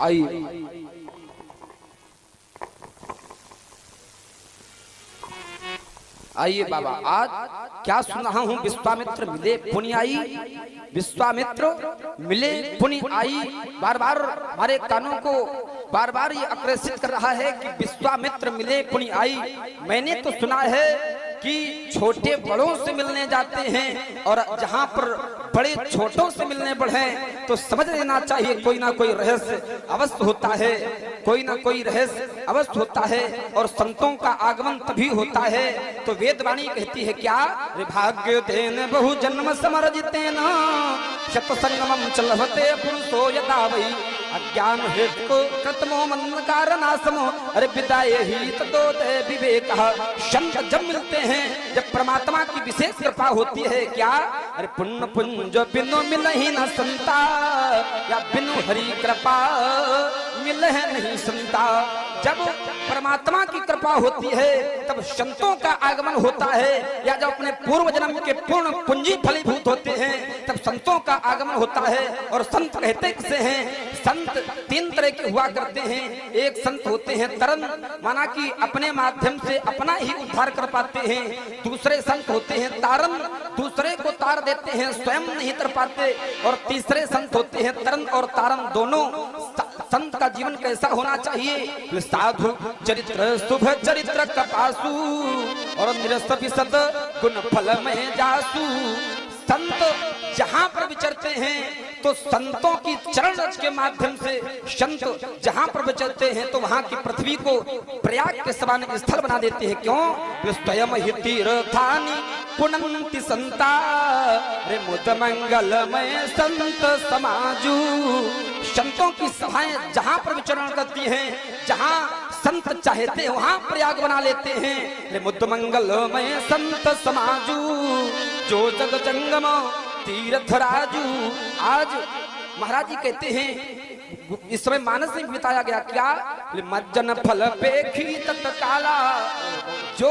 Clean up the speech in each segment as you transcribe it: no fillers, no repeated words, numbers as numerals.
आइए आइए बाबा, आज क्या सुन रहा हूँ, विश्वामित्र मिले पुण्य आई, विश्वामित्र मिले पुण्य आई। बार बार हमारे कानों को बार बार ये आकर्षित कर रहा है कि विश्वामित्र मिले पुण्य आई। मैंने तो सुना है कि छोटे बड़ों से मिलने जाते हैं, और जहाँ पर बड़े छोटों से मिलने बढ़े तो समझ लेना चाहिए कोई ना कोई रहस्य अवश्य होता है, कोई ना कोई रहस्य अवश्य होता है। और संतों का आगमन तभी होता है। तो वेदवाणी कहती है क्या, भाग्य देन बहु जन्म समर्जितेन शतसंगमम चलते पुरुषो यदा वै अज्ञान हेतु को कृतमो मन कारणासमो अरे विदाये ही ततो विवेक। संत जब मिलते हैं, जब परमात्मा की विशेष कृपा होती है, क्या अरे पुण्य पुंज बिनु मिल ही न संता, या बिनु हरि कृपा मिल है नहीं संता। जब परमात्मा की कृपा होती है तब संतों का आगमन होता है, या जब अपने पूर्व जन्म के पूर्ण पूंजी फलीभूत होते हैं तब संतों का आगमन होता है। और संत कहते किसे हैं, संत तीन तरह के हुआ करते हैं। एक संत होते हैं तरन, माना कि अपने माध्यम से अपना ही उद्धार कर पाते हैं। दूसरे संत होते हैं तारन, दूसरे को तार देते हैं, स्वयं नहीं तर पाते। और तीसरे संत होते हैं तरन और तारन दोनों। संत का जीवन कैसा होना चाहिए, साधु चरित्र शुभ चरित्र कपासु और निरस्त गुण फल में जासु। संत जहाँ पर विचरते हैं तो संतों की चरण रज के माध्यम से संत जहाँ पर विचरते हैं तो वहाँ की पृथ्वी को प्रयाग के समान स्थल बना देते हैं। क्यों, स्वयं ही तीर्थानि पुनन्ति संता रे मुद मंगलमय संत समाजू। संतों की सभाएं जहाँ पर विचरण करती हैं, जहाँ संत चाहते हैं वहाँ प्रयाग बना लेते हैं। रे मुद मंगलमय संत समाजू जो जग जंगम तीर्थ राजू। आज महाराज जी कहते हैं, इस समय मानस में बिताया गया क्या, मज्जन फल पेखी तत्काला। जो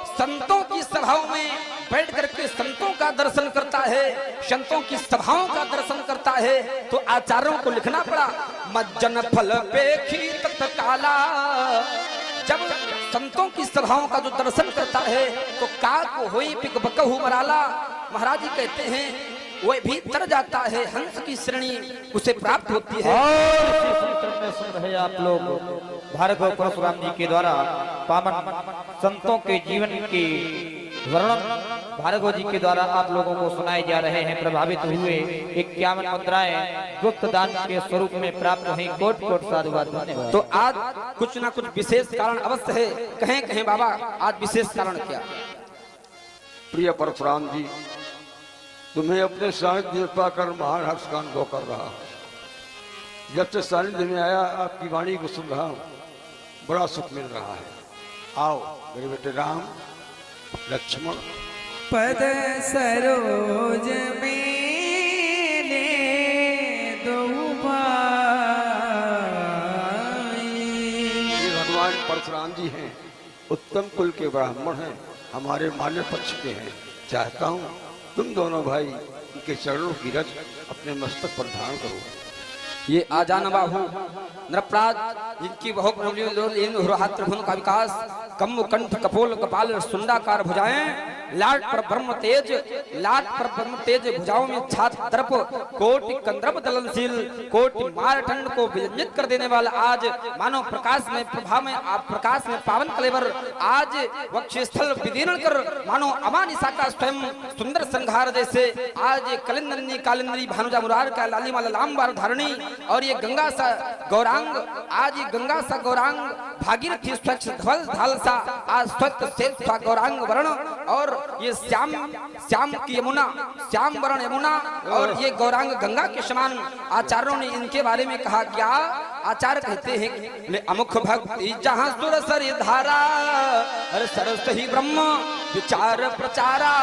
संतों की सभाओं में बैठ करके संतों का दर्शन करता है, संतों की सभाओं का दर्शन करता है, तो आचार्यों को लिखना पड़ा मज्जन फल पेखी तत्काला। जब संतों की सभाओं का जो दर्शन करता है तो का को होई पिक बकहु मराला। महाराज जी कहते हैं वह भी तर जाता है, हंस की श्रेणी उसे प्राप्त होती है। और सुन रहे आप लोग भार्गव परशुराम जी के द्वारा पावन संतों के जीवन की वर्णन भार्गव जी के द्वारा आप लोगों को सुनाए जा रहे हैं। प्रभावित हुए 51 मुद्राएं गुप्त दान के स्वरूप में प्राप्त हुई। कोट कोट साधुवाद। धन्यवाद। तो आज कुछ ना कुछ विशेष कारण अवश्य है। कहें कहें बाबा, आज विशेष कारण क्या। प्रिय परशुराम जी, तुम्हें अपने सानिध्य पाकर महान हर्ष का अनुभव कर रहा हूं। जब से सानिध्य में आया आपकी वाणी को सुन रहा हूं, बड़ा सुख मिल रहा है। आओ मेरे बेटे राम लक्ष्मण। पद सरोज में दो भाई। ये भगवान परशुराम जी हैं, उत्तम कुल के ब्राह्मण हैं, हमारे मान्य पक्ष के हैं। चाहता हूँ तुम दोनों भाई उनके चरणों की रज अपने मस्तक पर धारण करो। ये आजान बाहु नृपराज, जिनकी बहुत का विकास, कम्म कंठ कपोल कपाल सुंडाकार भुजाएं, लाट पर ब्रह्म तेज, लाट पर ब्रह्म तेज भुजाओं में छात दर्प, कोटि कंद्रप दलनशील, कोटि मारठंड को विरंजित कर देने वाला, आज मानव प्रकाश में प्रभा में आप प्रकाश में पावन कलेवर, आज वक्षस्थल विदीर्ण कर मानो अमानिशा का स्वयं सुंदर संघार जैसे, आज कलिंदरनी कालिंदरी भानुजा मुरार का लालीमाला लामबार धारणी, और ये गंगा सा गौरांग, आज ये गंगा सा गौरांग भागीरथी स्वच्छ धवल ढाल सा, आज स्वच्छ शेष सा गौरांग वर्ण, और ये श्याम श्याम की यमुना, श्याम वर्ण यमुना, और ये गौरांग गंगा के समान। आचार्यों ने इनके बारे में कहा क्या, आचार्य कहते हैं ले अमुख भक्ति जहाँ सुर सरि धारा, अरे सरस ही ब्रह्म विचार प्रचारा।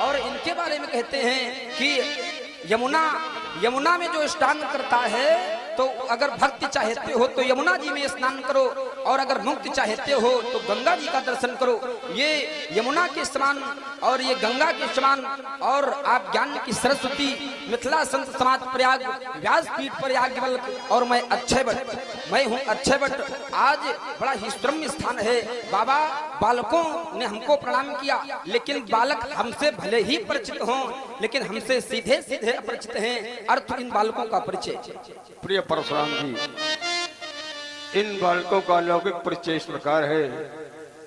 और इनके बारे में कहते हैं कि यमुना, यमुना में जो स्नान करता है तो अगर भक्ति चाहते हो तो यमुना जी में स्नान करो, और अगर मुक्ति चाहते हो तो गंगा जी का दर्शन करो। ये यमुना के समान और ये गंगा के समान, और आप ज्ञान की सरस्वती मिथिला संत समाज प्रयाग व्यासपीठ पर याज्ञवल्क, और मैं अक्षय भट्ट, मैं हूँ अक्षय भट्ट। आज बड़ा ही श्रम्य स्थान है बाबा। बालकों ने हमको प्रणाम किया, लेकिन बालक हमसे भले ही परिचित हों, लेकिन हमसे सीधे सीधे अपरिचित हैं। अर्थ इन बालकों का परिचय। प्रिय परशुराम जी, इन बालकों का अलौकिक परिचय इस प्रकार है।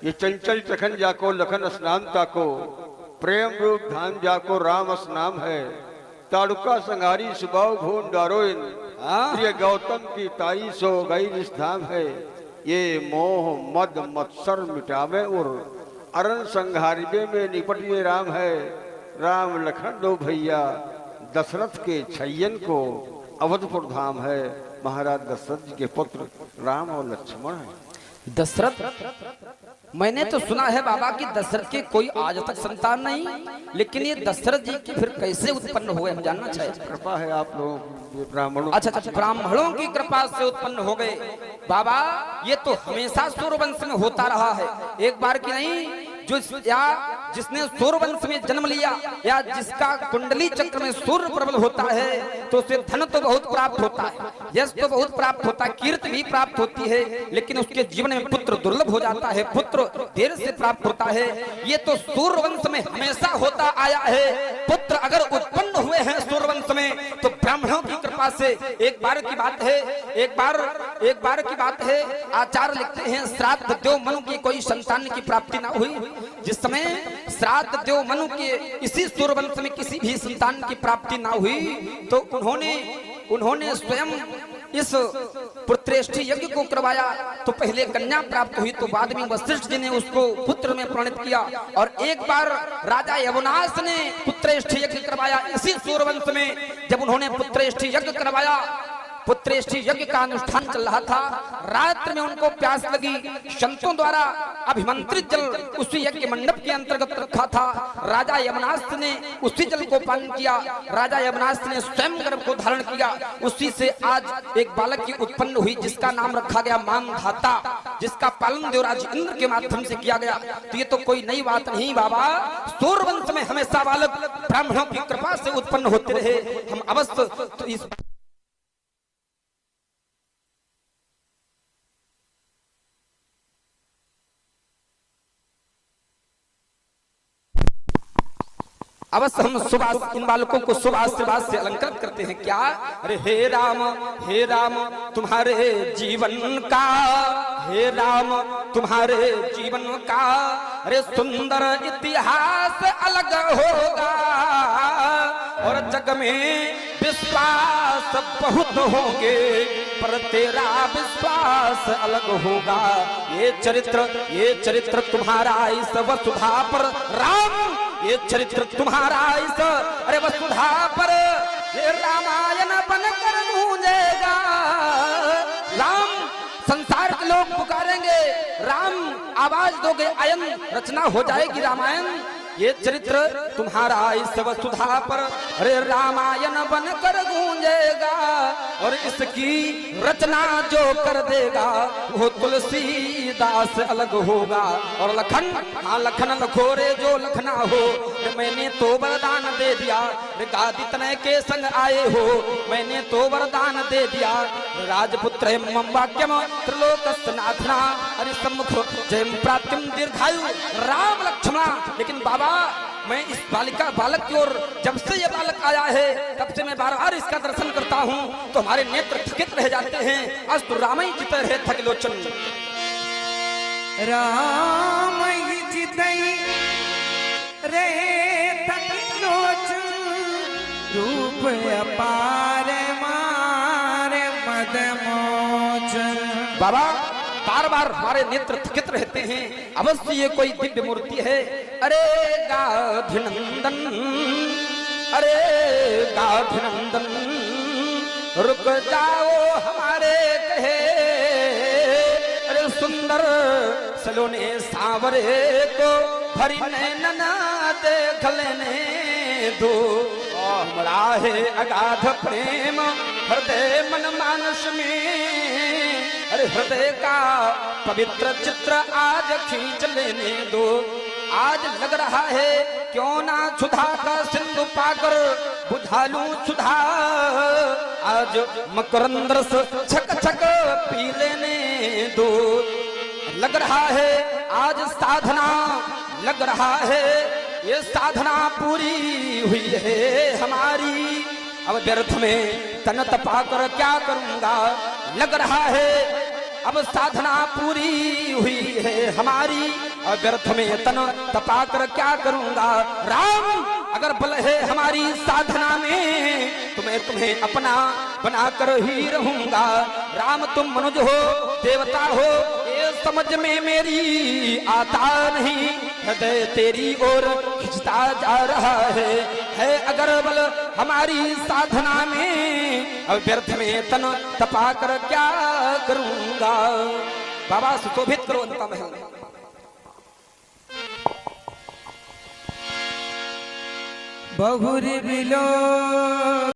ये चंचल चखन जाको लखन स्नान ताको, प्रेम रूप धाम जाको राम स्नाम है। ताड़ुका संहारी सुबाव भून डारोइन, प्रिय गौतम की ताई सो गई इस धाम है। ये मोह मद मत्सर मिटावे और अरण संहारिबे में निपट ये राम है। राम लखन दो भैया दशरथ के छैयन को अवधपुर धाम है। महाराज दशरथ जी के पुत्र राम और लक्ष्मण है। दशरथ, मैंने तो सुना है बाबा कि दशरथ के कोई आज तक संतान नहीं, लेकिन ये दशरथ जी की फिर कैसे उत्पन्न हुए हम जानना चाहिए। कृपा है आप लोग ब्राह्मणों। अच्छा, ब्राह्मणों की कृपा से उत्पन्न हो गए बाबा। ये तो हमेशा सूर्यवंश में होता रहा है, एक बार की नहीं। जो या जिसने सूर्यवंश में जन्म लिया, या जिसका कुंडली चक्र में सूर्य प्रबल होता है, तो उसे धन तो बहुत प्राप्त होता है, यश तो बहुत प्राप्त होता है, कीर्ति भी प्राप्त होती है, लेकिन उसके जीवन में पुत्र दुर्लभ हो जाता है, पुत्र देर से प्राप्त होता है। ये तो सूर्यवंश में हमेशा होता आया है। पुत्र अगर उत्पन्न हुए हैं सूर्यवंश में, तो ब्राह्मणों की कृपा से एक बार की बात है, एक बार की बात है। आचार्य लिखते हैं, श्राद्ध देव मनु की कोई संतान की प्राप्ति ना हुई। जिस समय श्राद्ध देव मनु के इसी सूर्यवंश में किसी भी संतान की प्राप्ति ना हुई, तो उन्होंने स्वयं इस पुत्रेष्ठी यज्ञ को करवाया। तो पहले कन्या प्राप्त हुई, तो बाद में वशिष्ठ जी ने उसको पुत्र में परिणत किया। और एक बार राजा यवनास ने पुत्रेष्ठी यज्ञ करवाया इसी सूर्यवंश में। जब उन्होंने पुत्रेष्ठी यज्ञ करवाया, पुत्रेष्ठी यज्ञ का अनुष्ठान चल रहा था, रात्र में उनको प्यास लगी। संतों द्वारा अभिमंत्रित जल उसी यज्ञ मंडप के अंतर्गत रखा था। राजा यमनास्थ ने उसी जल को पान किया। राजा यमनास्थ ने स्वयं गर्भ को धारण किया। उसी से आज एक बालक की उत्पन्न हुई, जिसका नाम रखा गया मानधाता, जिसका पालन देवराज इंद्र के माध्यम से किया गया। तो ये तो कोई नई बात नहीं बाबा। सूर्यवंश में हमेशा बालक ब्राह्मणों की कृपा से उत्पन्न होते रहे। हम अवश्य तो इस अवश्य हम सुबह इन बालकों को शुभ आशीर्वाद से अलंकृत करते हैं। क्या? अरे हे राम तुम्हारे जीवन का, हे राम तुम्हारे जीवन का, अरे सुंदर इतिहास अलग होगा, और जग में विश्वास बहुत होंगे, पर तेरा विश्वास अलग होगा। ये चरित्र तुम्हारा इस वसुधा पर राम, ये चरित्र तुम्हारा इस अरे वसुधा पर ये रामायण बनकर गूंजेगा। राम संसार के लोग पुकारेंगे, राम आवाज दोगे आयन, रचना हो जाएगी रामायण। ये चरित्र तुम्हारा इस वसुधा पर अरे रामायण बनकर गूंजेगा, और इसकी रचना जो कर देगा वो तुलसीदास अलग होगा। और लखन, हाँ लखन लखोरे जो लखना हो, मैंने तो वरदान दे दिया, गादी तनय के संग आए हो, मैंने तो वरदान दे दिया। राजपुत्र मम वाक्यम त्रिलोकनाथना, अरे सम्मुख जयम प्राप्तिम दीर्घायु राम लक्ष्मण। लेकिन बाबा मैं इस बालक की ओर जब से ये बालक आया है, तब से मैं बार बार इसका दर्शन करता हूँ, तो हमारे नेत्र थकित रह जाते हैं। अस्तु रामई चितय है थकिलोचन, रामई चितय रे थकिलोचन, रूप अपार मारे मदमोचन। बाबा बार बार हमारे नेत्र थकित रहते हैं। अवश्य ये कोई दिव्य मूर्ति है। अरे गाधिनंदन, अरे गाधिनंदन, रुक जाओ हमारे कहे, अरे सुंदर सलोने सांवरे को भरी नैनना देख लेने दो। हमरा है अगाध प्रेम हृदय मन मानस में, अरे हृदय का पवित्र चित्र आज खींच लेने दो। आज लग रहा है क्यों ना सुधा का सिंधु पाकर बुझा लूं सुधा, आज मकरंद रस छक छक पी लेने दो। लग रहा है आज साधना, लग रहा है ये साधना पूरी हुई है हमारी। अब व्यर्थ में तन तपा कर क्या करूंगा, लग रहा है अब साधना पूरी हुई है हमारी। अब व्यर्थ में तन तपा कर क्या करूंगा। राम अगर बल है हमारी साधना में, तो मैं तुम्हें अपना बनाकर ही रहूंगा। राम तुम मनुज हो देवता हो ये समझ में मेरी आता नहीं, हृदय तेरी ओर खिंचता जा रहा है अगर बल हमारी साधना में। अब व्यर्थ में तन तपा कर क्या करूंगा। बाबा सुशोभित करो अंता महल। बहुरी बिलो